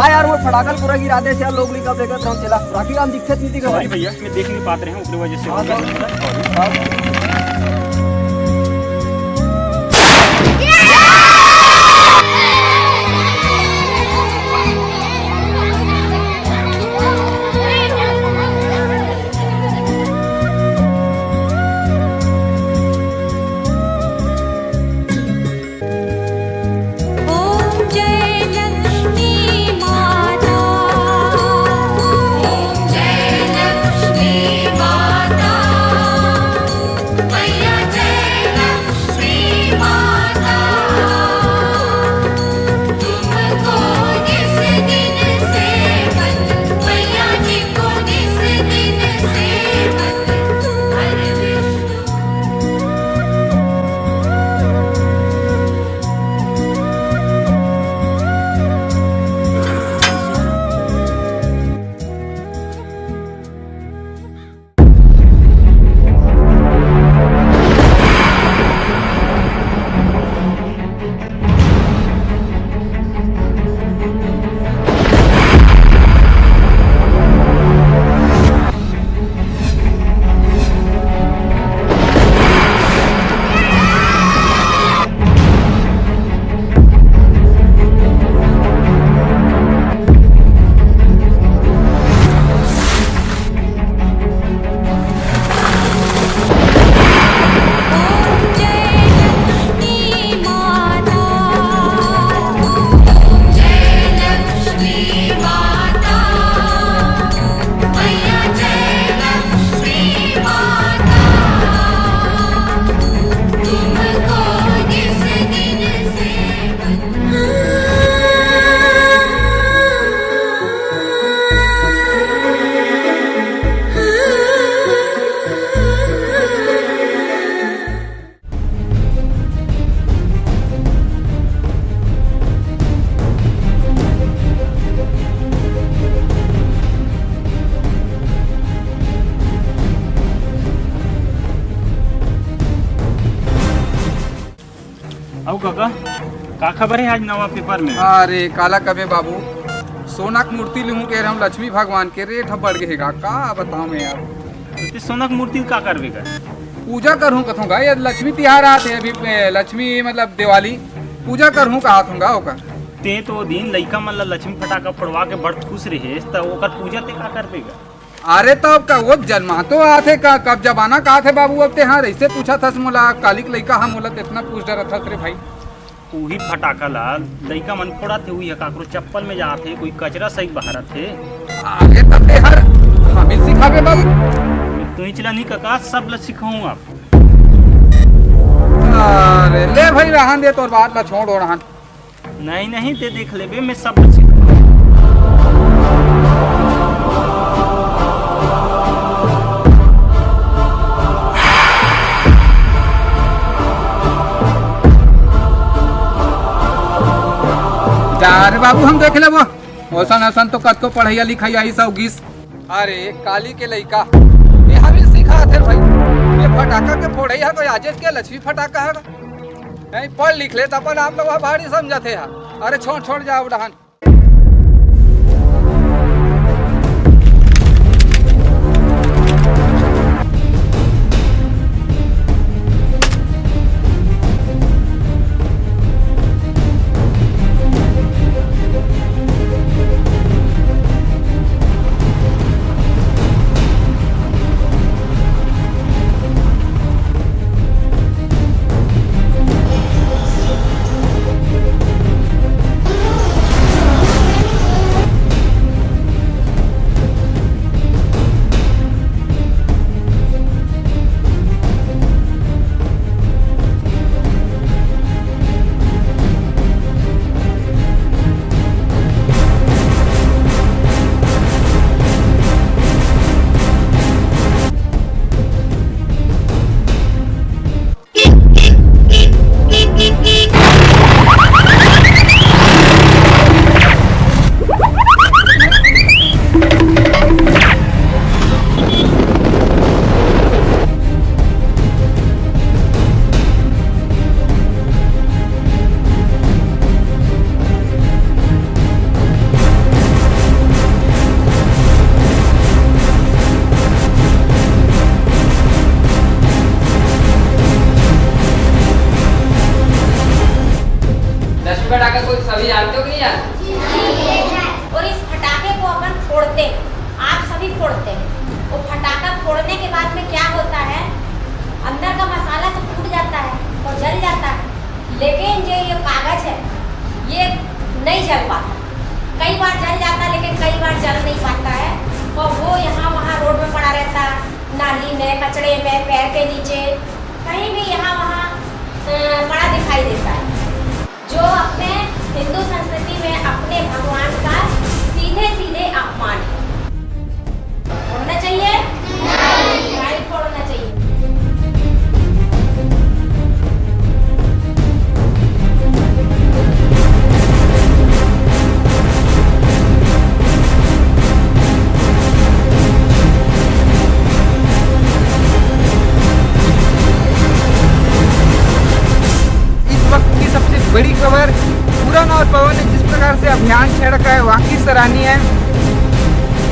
यार वो फटाकल पूरा गिरा दे यार लोग लिखा देखा हम चला राखी राम दिक्कत नहीं दिखा भाई भैया मैं देख नहीं पाते रहे ऊपर वजह से आओ काका का खबर है आज नवा पेपर में? अरे काला कबे बाबू सोना की मूर्ति लूँ कह रहा हूँ लक्ष्मी भगवान के रेट बढ़ गएगा का बताऊँ मैं यार। तो सोना की मूर्ति का करवेगा? पूजा करूँ कथूंगा ये लक्ष्मी तिहार आते अभी लक्ष्मी मतलब दिवाली पूजा करूँ कहा थूंगा ओकर ते तो दिन लइका मन ला लक्ष्मी फटाका फोड़वा के बड़ खुश रहे त ओकर पूजा ते का करवेगा? अरे तब का वो जन्मा तो आते का कब जमाना कहा थे बाबू अब तेहार ऐसे पूछा था मोला कालिक लइका हम मोला इतना पूछ डरा था रे भाई। वही फटाका ला लइका मन फोड़ा थे हुई काकरो चप्पल में जाते कोई कचरा सही बहारा थे। आगे तब तेहार हम ही सिखावे बाबू तू ही चला नहीं काका सब ला सिखाऊं आप। अरे ले भाई रहन दे तोर बात ला छोड़ रहन। नहीं नहीं ते देख लेबे मैं सब ला सिखाऊं। अरे बाबू हम देख ले वो ओसन ओसन तो कत को पढ़ाई लिखाई आई सब गीस। अरे काली के लइका ये हमें सिखा थे भाई ये फटाका के फोड़े है कोई आज के लक्ष्मी फटाका है नहीं पढ़ लिख ले अपन आप लोग भारी समझते हैं। अरे छोड़ छोड़ जाओ डहन। भैया। और इस फटाके को अपन फोड़ते हैं, आप सभी फोड़ते हैं। वो फटाका फोड़ने के बाद में क्या होता है, अंदर का मसाला तो फूट जाता है और जल जाता है, लेकिन जो ये कागज है ये नहीं जल पाता। कई बार जल जाता है लेकिन कई बार जल नहीं पाता है, और वो यहाँ वहाँ रोड में पड़ा रहता है, नाली में, कचड़े में, पैर के नीचे, कहीं भी यहाँ वहाँ पड़ा दिखाई देता है, जो अपने हिंदू संस्कृति में अपने भगवान का सीधे सीधे अपमान है। फोड़ना चाहिए? नहीं फोड़ना चाहिए। बड़ी खबर, पूरन और पवन ने जिस प्रकार से अभियान छेड़ रखा है वाकई सराहनीय है।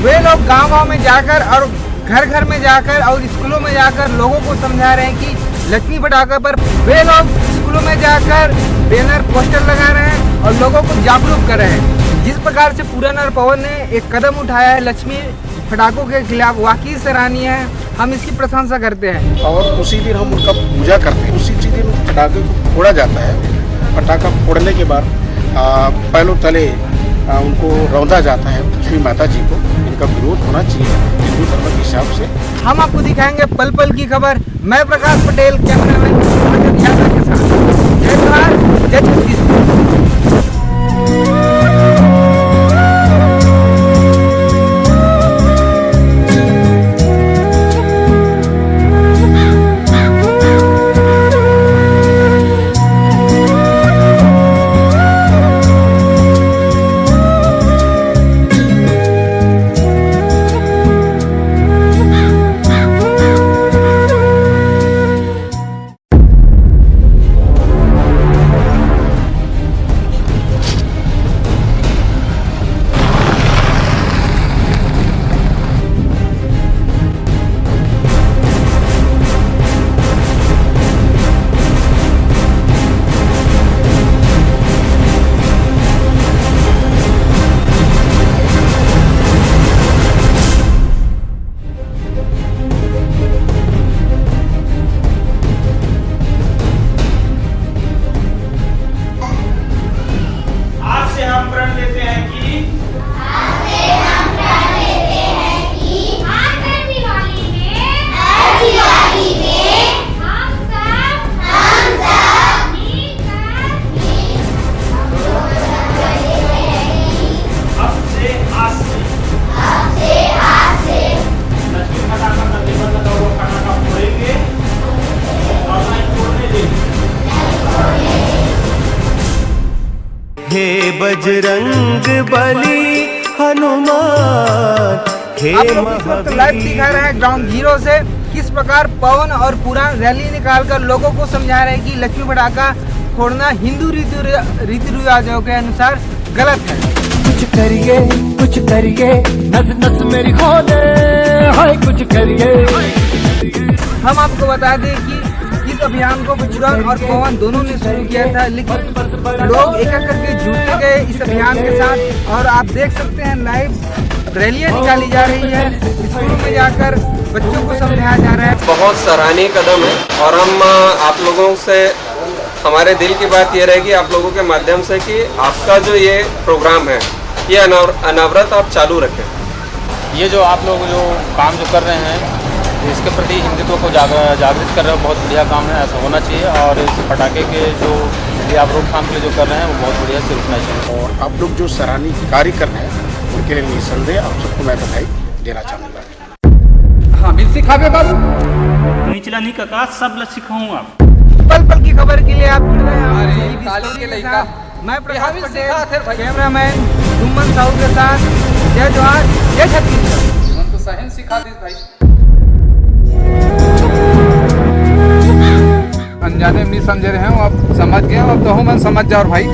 वे लोग गांव-गांव में जाकर और घर-घर में जाकर और स्कूलों में जाकर लोगों को समझा रहे हैं कि लक्ष्मी पटाखा पर वे लोग स्कूलों में जाकर बैनर पोस्टर लगा रहे हैं और लोगों को जागरूक कर रहे हैं। जिस प्रकार से पूरन और पवन ने एक कदम उठाया है लक्ष्मी पटाखों के खिलाफ, वाकई सराहनीय है, हम इसकी प्रशंसा करते हैं। और उसी दिन हम उनका पूजा करते हैं। उसी दिन पटाखे को फोड़ा जाता है। पटाखा फोड़ने के बाद पहले तले उनको रौंदा जाता है लक्ष्मी माता जी को। इनका विरोध होना चाहिए हिंदू धर्म के हिसाब से। हम आपको दिखाएंगे पल पल की खबर। मैं प्रकाश पटेल, कैमरामैन के साथ। जय जोहार, जय छत्तीसगढ़। हे बजरंग बली हनुमान, हे आप लोग इस वक्त लाइव दिखा रहे हैं ग्राउंड जीरो से किस प्रकार पवन और पुराण रैली निकालकर लोगों को समझा रहे हैं कि लक्ष्मी पटाखा फोड़ना हिंदू रीति रिवाजों के अनुसार गलत है। कुछ करिए नस नस मेरी खोले, हाय कुछ करिए। हम आपको बता दें कि इस अभियान को पुरन और पवन दोनों ने शुरू किया था, लेकिन लोग एक एक करके जुड़ते गए इस अभियान के साथ। और आप देख सकते हैं लाइव रैलियां निकाली जा रही है, स्कूलों में जाकर बच्चों को समझाया जा रहा है। बहुत सराहनीय कदम है और हम आप लोगों से हमारे दिल की बात ये रहेगी आप लोगों के माध्यम से कि आपका जो ये प्रोग्राम है ये अनावरत आप चालू रखें। ये जो आप लोग जो काम जो कर रहे हैं इसके प्रति हिंदुत्व को जागृत कर रहे हो, बहुत बढ़िया काम है, ऐसा होना चाहिए। और इस पटाखे के जो ये आप रोकथाम के लिए जो कर रहे हैं वो बहुत बढ़िया से रुकना चाहिए। और आप लोग जो सराहनीय कार्य कर रहे हैं उनके लिए निसंदेह आप सबको मैं बधाई देना चाहूँगा। हाँ भी सिखावे बाबू, निचला नहीं कका सब लग सिखाऊँ आप। पल पल की खबर के लिए आप जुड़ रहे हैं अरे, हमारे काली स्टोरी के के लइका। साथ। मैं प्रकाश भी पटेल, सिखा थे भाई। कैमरामैन सुमन साहू के साथ। जय जोहार, जय छत्तीसगढ़। मन तो सहन सिखा दी भाई। अनजाने में नहीं समझ रहे हो, अब समझ गए, अब तो हूँ मैं समझ जाओ भाई।